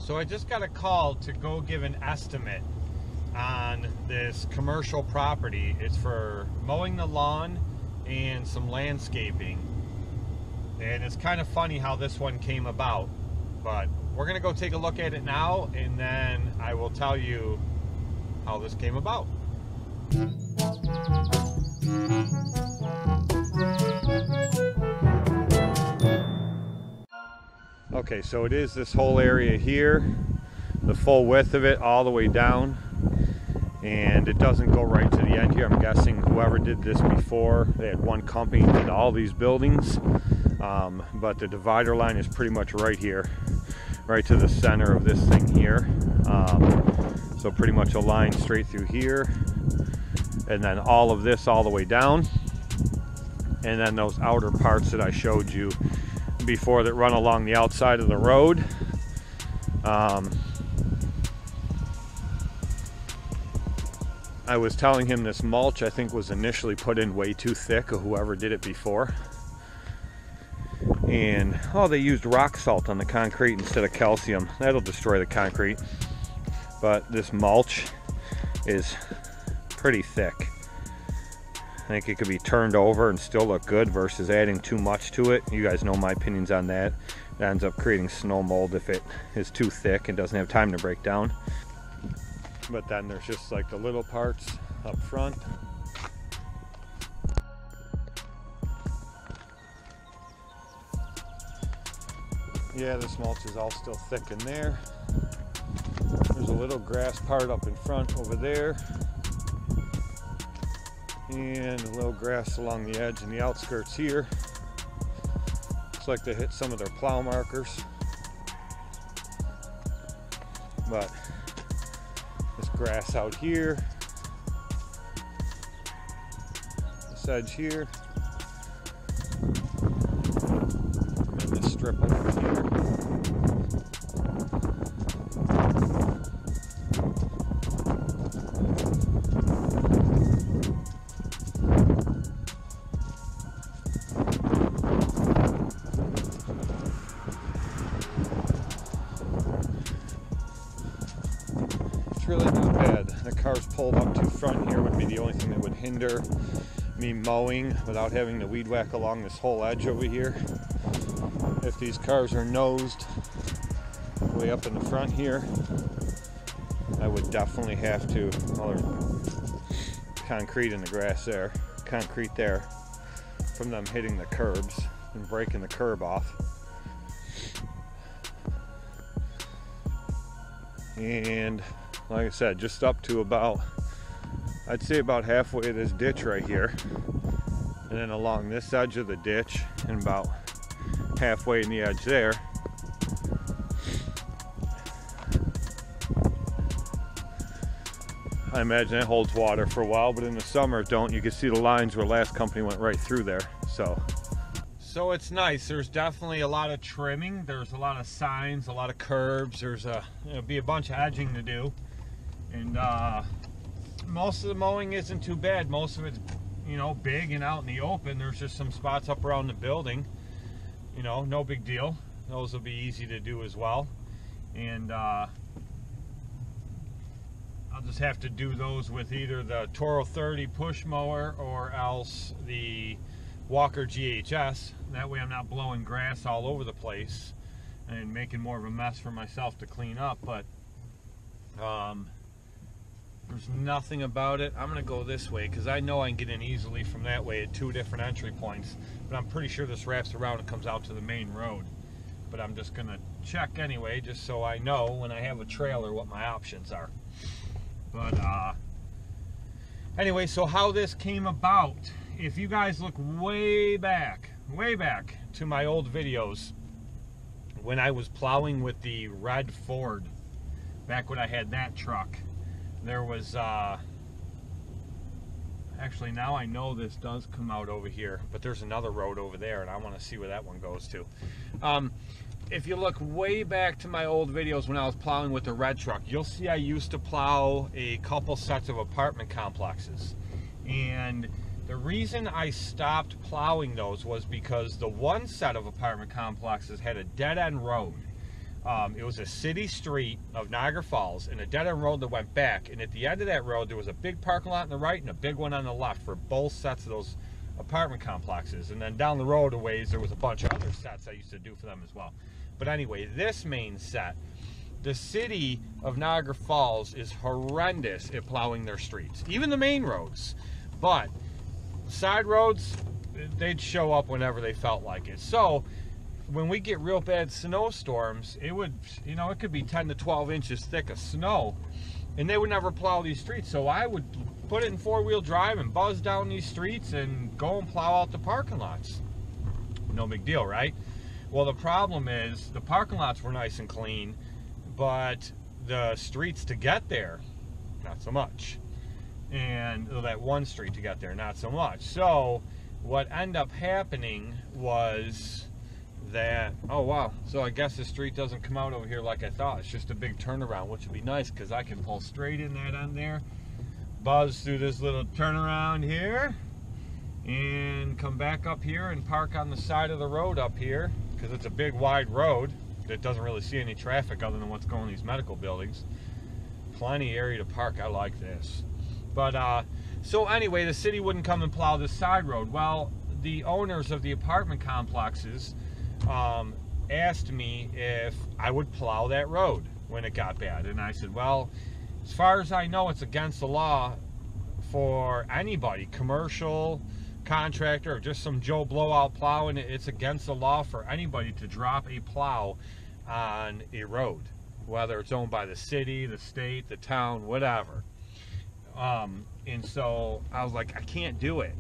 So I just got a call to go give an estimate on this commercial property. It's for mowing the lawn and some landscaping. And it's kind of funny how this one came about. But we're going to go take a look at it now, and then I will tell you how this came about. Okay, so it is this whole area here, the full width of it all the way down, and it doesn't go right to the end here. I'm guessing whoever did this before, they had one company that did all these buildings, but the divider line is pretty much right here, right to the center of this thing here. So pretty much a line straight through here, and then all of this all the way down, and then those outer parts that I showed you before that run along the outside of the road. I was telling him this mulch, I think, was initially put in way too thick, of whoever did it before. And they used rock salt on the concrete instead of calcium. That'll destroy the concrete. But this mulch is pretty thick. I think it could be turned over and still look good versus adding too much to it. You guys know my opinions on that. It ends up creating snow mold if it is too thick and doesn't have time to break down. But then there's just like the little parts up front. Yeah, this mulch is all still thick in there. There's a little grass part up in front over there, and a little grass along the edge and the outskirts here. Looks like they hit some of their plow markers. But this grass out here, this edge here, and this strip over here. Really not bad. The car's pulled up to front here would be the only thing that would hinder me mowing without having to weed whack along this whole edge over here. If these cars are nosed way up in the front here, I would definitely have to, well, there's concrete in the grass there, concrete there from them hitting the curbs and breaking the curb off. And like I said, just up to about, I'd say about halfway to this ditch right here, and then along this edge of the ditch, and about halfway in the edge there. I imagine it holds water for a while, but in the summer it don't. You can see the lines where last company went right through there. So it's nice. There's definitely a lot of trimming. There's a lot of signs, a lot of curbs. There's there'll be a bunch of edging to do. And most of the mowing isn't too bad. Most of it's, big and out in the open. There's just some spots up around the building. No big deal. Those will be easy to do as well. And I'll just have to do those with either the Toro 30 push mower or else the Walker GHS. That way I'm not blowing grass all over the place and making more of a mess for myself to clean up. But there's nothing about it. I'm gonna go this way because I know I can get in easily from that way at 2 different entry points, but I'm pretty sure this wraps around and comes out to the main road. But I'm just gonna check anyway, just so I know when I have a trailer what my options are. But anyway, so how this came about, if you guys look way back to my old videos when I was plowing with the red Ford, back when I had that truck, there was actually, now I know this does come out over here, but there's another road over there and I want to see where that one goes to. If you look way back to my old videos when I was plowing with the red truck, you'll see I used to plow a couple sets of apartment complexes. And the reason I stopped plowing those was because the one set of apartment complexes had a dead-end road. It was a city street of Niagara Falls and a dead-end road that went back. And at the end of that road, there was a big parking lot on the right and a big one on the left for both sets of those apartment complexes. And then down the road a ways, there was a bunch of other sets I used to do for them as well. But anyway, this main set, the city of Niagara Falls is horrendous at plowing their streets, even the main roads. But side roads, they'd show up whenever they felt like it. So when we get real bad snowstorms, it would, you know, it could be 10 to 12 inches thick of snow, and they would never plow these streets. So I would put it in four-wheel drive and buzz down these streets and go and plow out the parking lots. No big deal, right? Well, the problem is the parking lots were nice and clean, but the streets to get there, not so much. And that one street to get there, not so much. So what ended up happening was that, oh wow, so I guess the street doesn't come out over here like I thought. It's just a big turnaround, which would be nice because I can pull straight in that end there, buzz through this little turnaround here, and come back up here and park on the side of the road up here, because it's a big wide road that doesn't really see any traffic other than what's going in these medical buildings. Plenty of area to park. I like this. But so anyway, the city wouldn't come and plow this side road. Well, the owners of the apartment complexes asked me if I would plow that road when it got bad, and I said, well, as far as I know, it's against the law for anybody, commercial, contractor, or just some Joe blowout plowing. It's against the law for anybody to drop a plow on a road, whether it's owned by the city, the state, the town, whatever. And so I was like, I can't do it.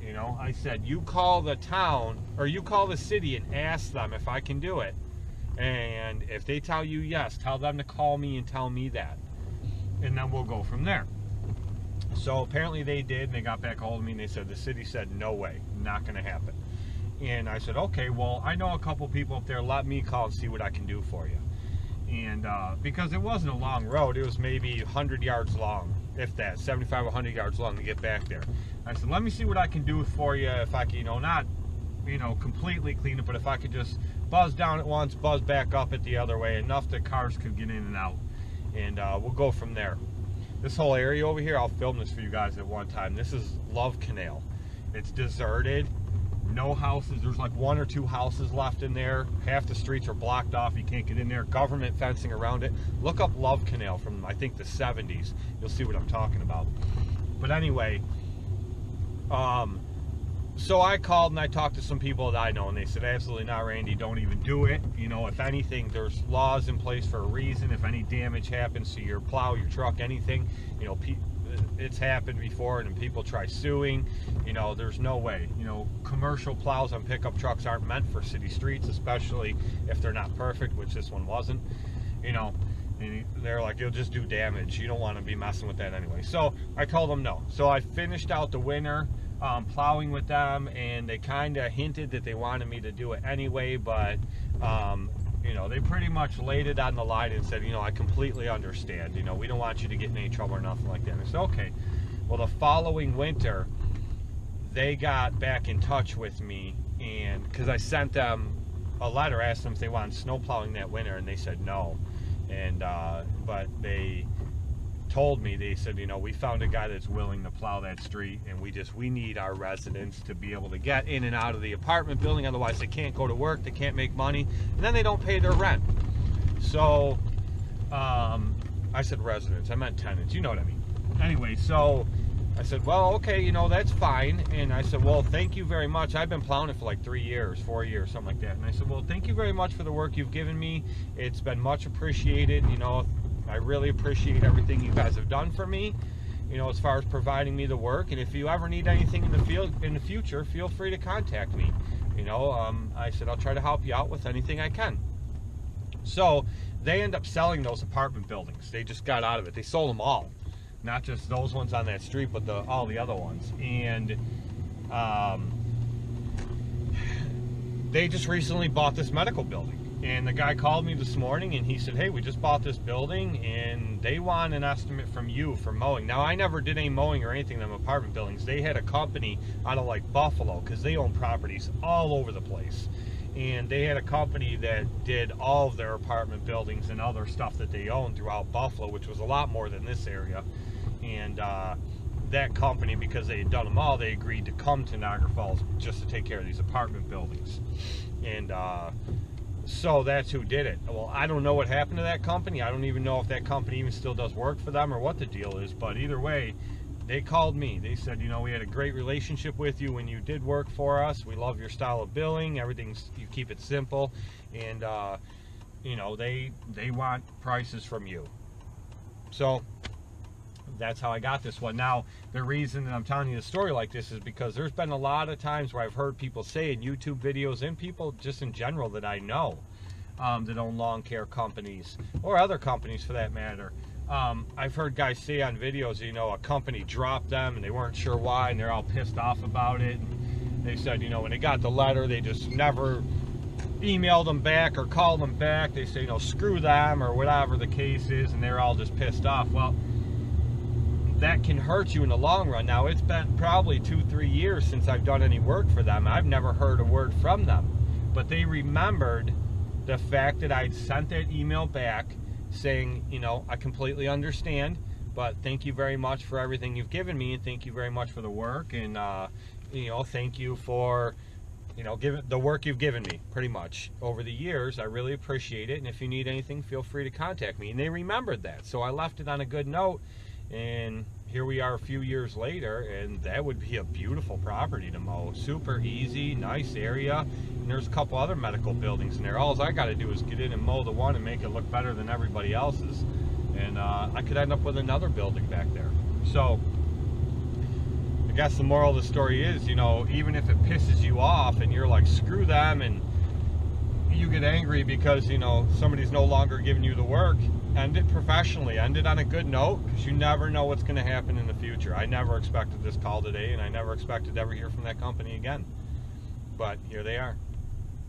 You know, I said, you call the town, or you call the city and ask them if I can do it. And if they tell you yes, tell them to call me and tell me that. And then we'll go from there. So apparently they did, and they got back a hold of me, and they said, the city said, no way, not going to happen. And I said, okay, well, I know a couple people up there, let me call and see what I can do for you. And because it wasn't a long road, it was maybe 100 yards long, if that, 75 or 100 yards long to get back there. I said, let me see what I can do for you, if I can, you know, not, you know, completely clean it, but if I could just buzz down at once, buzz back up it the other way, enough that cars could get in and out. And we'll go from there. This whole area over here, I'll film this for you guys at one time. This is Love Canal. It's deserted, no houses. There's like one or two houses left in there. Half the streets are blocked off. You can't get in there. Government fencing around it. Look up Love Canal from, I think, the 70s. You'll see what I'm talking about. But anyway, so I called and I talked to some people that I know, and they said, absolutely not, Randy, don't even do it. You know, if anything, there's laws in place for a reason. If any damage happens to your plow, your truck, anything, you know, it's happened before, and people try suing. You know, there's no way. You know, commercial plows on pickup trucks aren't meant for city streets, especially if they're not perfect, which this one wasn't. You know, and they're like, you'll just do damage. You don't want to be messing with that anyway. So I told them no. So I finished out the winter plowing with them, and they kind of hinted that they wanted me to do it anyway, but you know, they pretty much laid it on the line and said, you know, I completely understand. You know, we don't want you to get in any trouble or nothing like that. And I said, okay. Well, the following winter, they got back in touch with me, and because I sent them a letter, asked them if they wanted snow plowing that winter, and they said no. And but they told me, they said, you know, we found a guy that's willing to plow that street, and we need our residents to be able to get in and out of the apartment building, otherwise they can't go to work, they can't make money, and then they don't pay their rent. So I said residents, I meant tenants, you know what I mean. Anyway, so I said, well, okay, you know, that's fine. And I said, well, thank you very much. I've been plowing it for like 3 years, 4 years, something like that. And I said, well, thank you very much for the work you've given me. It's been much appreciated. You know, I really appreciate everything you guys have done for me, you know, as far as providing me the work. And if you ever need anything in the future, feel free to contact me. You know, I said, I'll try to help you out with anything I can. So they end up selling those apartment buildings. They just got out of it. They sold them all. Not just those ones on that street, but all the other ones. And they just recently bought this medical building. And the guy called me this morning, and he said, hey, we just bought this building, and they want an estimate from you for mowing. Now, I never did any mowing or anything in them apartment buildings. They had a company out of, like, Buffalo, because they own properties all over the place. and they had a company that did all of their apartment buildings and other stuff that they owned throughout Buffalo, which was a lot more than this area. And that company, because they had done them all, they agreed to come to Niagara Falls just to take care of these apartment buildings. And so that's who did it. Well, I don't know what happened to that company. I don't even know if that company even still does work for them or what the deal is, but either way, they called me. They said, you know, we had a great relationship with you when you did work for us. We love your style of billing. Everything's, you keep it simple. And, you know, they want prices from you. So that's how I got this one. Now, the reason that I'm telling you a story like this is because there's been a lot of times where I've heard people say in YouTube videos, and people just in general that I know that own lawn care companies, or other companies for that matter, I've heard guys say on videos, you know, a company dropped them and they weren't sure why, and they're all pissed off about it. And they said, you know, when they got the letter, they just never emailed them back or called them back. They say, you know, screw them, or whatever the case is, and they're all just pissed off. Well, that can hurt you in the long run. Now, it's been probably 2-3 years since I've done any work for them. I've never heard a word from them, but they remembered the fact that I'd sent that email back saying, you know, I completely understand, but thank you very much for everything you've given me, and thank you very much for the work, and you know, thank you for, you know, the work you've given me pretty much over the years. I really appreciate it, and if you need anything, feel free to contact me. And they remembered that, so I left it on a good note. And here we are a few years later, and that would be a beautiful property to mow. Super easy, nice area, and there's a couple other medical buildings in there. All I got to do is get in and mow the one and make it look better than everybody else's, and I could end up with another building back there. So I guess the moral of the story is, you know, even if it pisses you off and you're like, screw them, and you get angry because, you know, somebody's no longer giving you the work, end it professionally, end it on a good note, because you never know what's going to happen in the future. I never expected this call today, and I never expected to ever hear from that company again, but here they are.